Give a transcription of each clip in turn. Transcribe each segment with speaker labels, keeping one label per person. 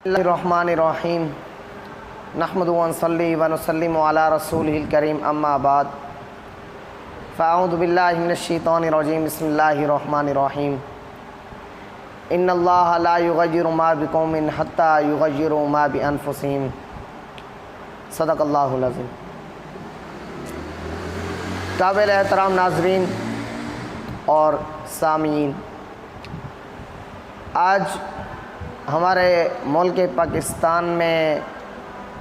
Speaker 1: الرحمن الرحیم نحمد و نصلی و نسلم علی رسولہ الکریم اما بعد فاعوذ باللہ من الشیطان الرجیم بسم اللہ الرحمن الرحیم ان اللہ لا یغیر ما بقوم حتی یغیروا ما بانفسہم صدق اللہ العظیم۔ قابل احترام ناظرین اور سامعین، آج ہمارے ملک پاکستان میں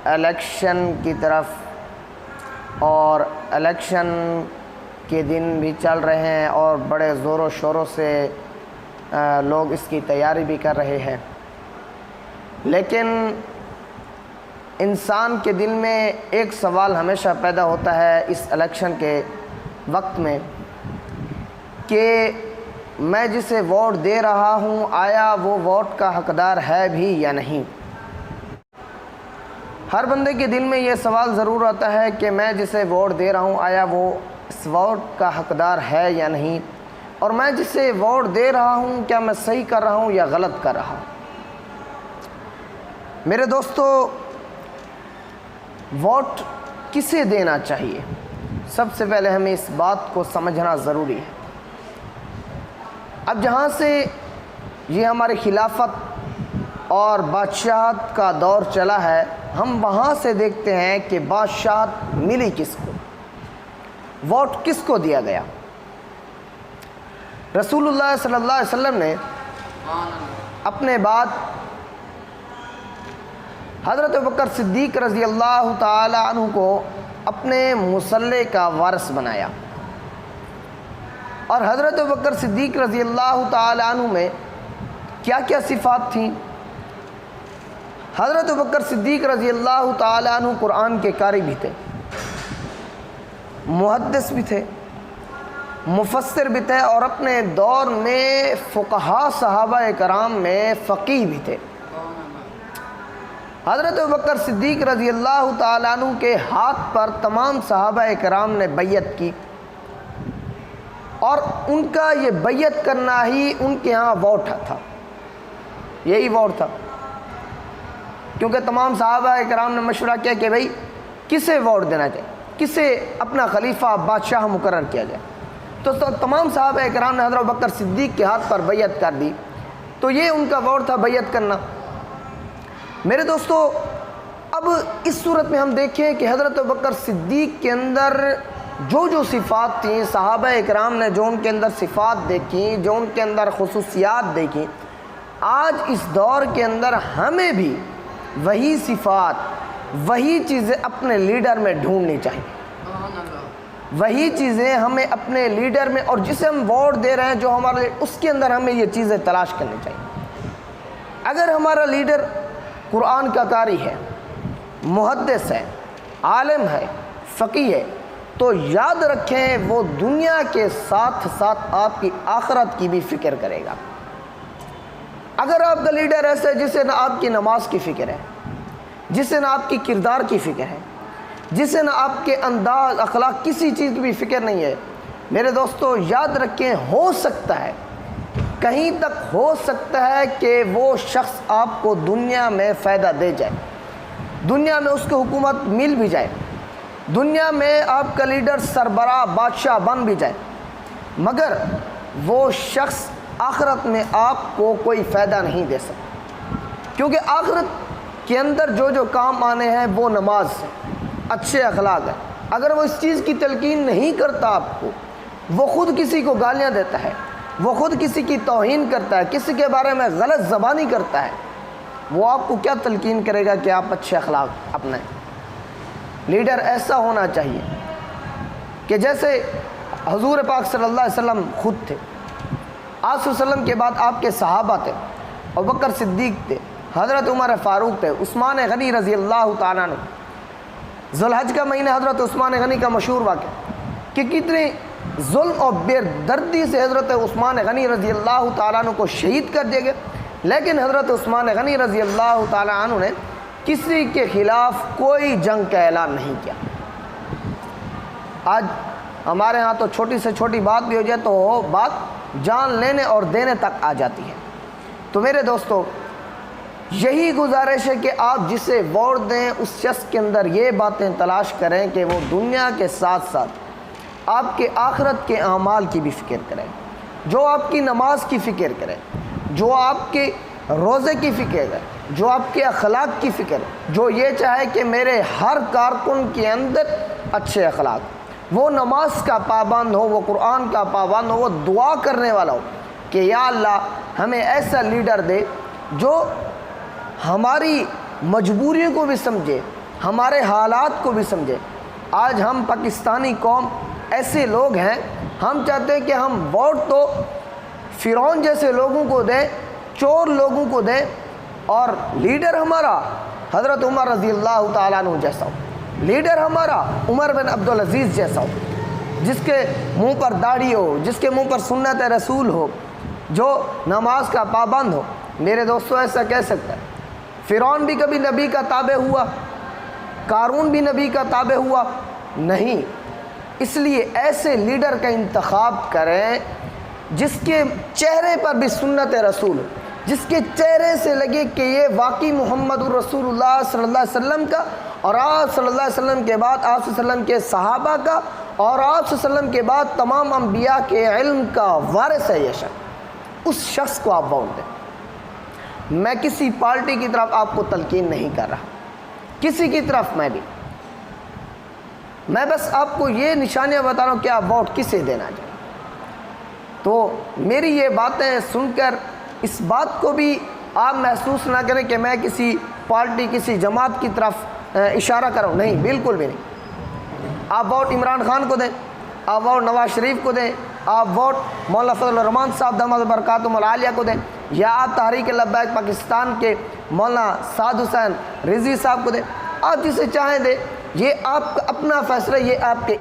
Speaker 1: الیکشن کی طرف اور الیکشن کے دن بھی چل رہے ہیں اور بڑے زور و شوروں سے لوگ اس کی تیاری بھی کر رہے ہیں، لیکن انسان کے دل میں ایک سوال ہمیشہ پیدا ہوتا ہے اس الیکشن کے وقت میں کہ میں جسے ووٹ دے رہا ہوں آیا وہ ووٹ کا حقدار ہے بھی یا نہیں۔ ہر بندے کے دل میں یہ سوال ضرور آتا ہے کہ میں جسے ووٹ دے رہا ہوں آیا وہ اس ووٹ کا حقدار ہے یا نہیں، اور میں جسے ووٹ دے رہا ہوں کیا میں صحیح کر رہا ہوں یا غلط کر رہا ہوں۔ میرے دوستو، ووٹ کسے دینا چاہیے، سب سے پہلے ہمیں اس بات کو سمجھنا ضروری ہے۔ اب جہاں سے یہ ہماری خلافت اور بادشاہت کا دور چلا ہے، ہم وہاں سے دیکھتے ہیں کہ بادشاہت ملی کس کو، ووٹ کس کو دیا گیا۔ رسول اللہ صلی اللہ علیہ وسلم نے اپنے بعد حضرت ابوبکر صدیق رضی اللہ تعالی عنہ کو اپنے مصلی کا وارث بنایا، اور حضرت ابوبکر صدیق رضی اللہ تعالی عنہ میں کیا کیا صفات تھیں۔ حضرت ابوبکر صدیق رضی اللہ تعالی عنہ قرآن کے قاری بھی تھے، محدث بھی تھے، مفسر بھی تھے، اور اپنے دور میں فقہاء صحابہ کرام میں فقیہ بھی تھے۔ حضرت ابوبکر صدیق رضی اللہ تعالی عنہ کے ہاتھ پر تمام صحابہ کرام نے بیعت کی، اور ان کا یہ بیعت کرنا ہی ان کے ہاں ووٹ تھا، یہی ووٹ تھا، کیونکہ تمام صحابہ کرام نے مشورہ کیا کہ بھئی کسے ووٹ دینا چاہیے، کسے اپنا خلیفہ بادشاہ مقرر کیا جائے، تو تمام صحابہ کرام نے حضرت ابوبکر صدیق کے ہاتھ پر بیعت کر دی، تو یہ ان کا ووٹ تھا، بیعت کرنا۔ میرے دوستو، اب اس صورت میں ہم دیکھیں کہ حضرت ابوبکر صدیق کے اندر جو صفات تھیں، صحابہ اکرام نے جو ان کے اندر صفات دیکھیں، جو ان کے اندر خصوصیات دیکھیں، آج اس دور کے اندر ہمیں بھی وہی صفات، وہی چیزیں اپنے لیڈر میں ڈھونڈنی چاہیے، وہی چیزیں ہمیں اپنے لیڈر میں، اور جسے ہم ووٹ دے رہے ہیں جو ہمارے، اس کے اندر ہمیں یہ چیزیں تلاش کرنی چاہیے۔ اگر ہمارا لیڈر قرآن کا قاری ہے، محدث ہے، عالم ہے، فقیہ ہے، تو یاد رکھیں وہ دنیا کے ساتھ ساتھ آپ کی آخرت کی بھی فکر کرے گا۔ اگر آپ کا لیڈر ایسا ہے جسے نہ آپ کی نماز کی فکر ہے، جسے نہ آپ کی کردار کی فکر ہے، جسے نہ آپ کے انداز اخلاق کسی چیز کی بھی فکر نہیں ہے، میرے دوستو یاد رکھیں ہو سکتا ہے، کہیں تک ہو سکتا ہے کہ وہ شخص آپ کو دنیا میں فائدہ دے جائے، دنیا میں اس کو حکومت مل بھی جائے، دنیا میں آپ کا لیڈر سربراہ بادشاہ بن بھی جائے، مگر وہ شخص آخرت میں آپ کو کوئی فائدہ نہیں دے سکتا، کیونکہ آخرت کے اندر جو کام آنے ہیں وہ نماز ہے، اچھے اخلاق ہے۔ اگر وہ اس چیز کی تلقین نہیں کرتا آپ کو، وہ خود کسی کو گالیاں دیتا ہے، وہ خود کسی کی توہین کرتا ہے، کسی کے بارے میں غلط زبانی کرتا ہے، وہ آپ کو کیا تلقین کرے گا کہ آپ اچھے اخلاق اپنائیں۔ لیڈر ایسا ہونا چاہیے کہ جیسے حضور پاک صلی اللہ علیہ وسلم خود تھے، آپ صلی اللہ علیہ وسلم کے بعد آپ کے صحابہ تھے، ابوبکر صدیق تھے، حضرت عمر فاروق تھے، عثمان غنی رضی اللہ تعالیٰ عنہ۔ ذوالحج کا مہینہ حضرت عثمان غنی کا مشہور واقعہ کہ کتنی ظلم اور بے دردی سے حضرت عثمان غنی رضی اللہ تعالیٰ عنہ کو شہید کر دیا گیا، لیکن حضرت عثمان غنی رضی اللہ تعالیٰ عنہ نے کسی کے خلاف کوئی جنگ کا اعلان نہیں کیا۔ آج ہمارے ہاں تو چھوٹی سے چھوٹی بات بھی ہو جائے تو وہ بات جان لینے اور دینے تک آ جاتی ہے۔ تو میرے دوستو، یہی گزارش ہے کہ آپ جسے ووٹ دیں اس شخص کے اندر یہ باتیں تلاش کریں کہ وہ دنیا کے ساتھ ساتھ آپ کے آخرت کے اعمال کی بھی فکر کریں، جو آپ کی نماز کی فکر کرے، جو آپ کے روزے کی فکر ہے، جو آپ کے اخلاق کی فکر، جو یہ چاہے کہ میرے ہر کارکن کے اندر اچھے اخلاق، وہ نماز کا پابند ہو، وہ قرآن کا پابند ہو، وہ دعا کرنے والا ہو کہ یا اللہ ہمیں ایسا لیڈر دے جو ہماری مجبوریوں کو بھی سمجھے، ہمارے حالات کو بھی سمجھے۔ آج ہم پاکستانی قوم ایسے لوگ ہیں، ہم چاہتے ہیں کہ ہم ووٹ تو فرعون جیسے لوگوں کو دیں، چور لوگوں کو دیں، اور لیڈر ہمارا حضرت عمر رضی اللہ تعالیٰ عنہ جیسا ہو، لیڈر ہمارا عمر بن عبدالعزیز جیسا ہو، جس کے منہ پر داڑھی ہو، جس کے منہ پر سنت رسول ہو، جو نماز کا پابند ہو۔ میرے دوستو ایسا کہہ سکتا ہے فرعون بھی کبھی نبی کا تابع ہوا؟ قارون بھی نبی کا تابع ہوا؟ نہیں۔ اس لیے ایسے لیڈر کا انتخاب کریں جس کے چہرے پر بھی سنت رسول ہو، جس کے چہرے سے لگے کہ یہ واقعی محمد الرسول اللہ صلی اللہ علیہ وسلم کا، اور آپ صلی اللہ علیہ وسلم کے بعد آپ صلی اللہ علیہ وسلم کے صحابہ کا، اور آپ صلی اللہ علیہ وسلم کے بعد تمام انبیاء کے علم کا وارث ہے یہ شخص۔ اس شخص کو آپ ووٹ دیں۔ میں کسی پارٹی کی طرف آپ کو تلقین نہیں کر رہا، کسی کی طرف میں بس آپ کو یہ نشانیاں بتا رہا ہوں کہ آپ ووٹ کسے دینا چاہیں۔ تو میری یہ باتیں سن کر اس بات کو بھی آپ محسوس نہ کریں کہ میں کسی پارٹی کسی جماعت کی طرف اشارہ کروں، نہیں، بالکل بھی نہیں۔ آپ ووٹ عمران خان کو دیں، آپ ووٹ نواز شریف کو دیں، آپ ووٹ مولانا فضل الرحمان صاحب دامت برکاتہم العالیہ کو دیں، یا آپ تحریک لبیک پاکستان کے مولانا سعد حسین رضوی صاحب کو دیں، آپ جسے چاہیں دیں۔ یہ آپ کا اپنا فیصلہ، یہ آپ کے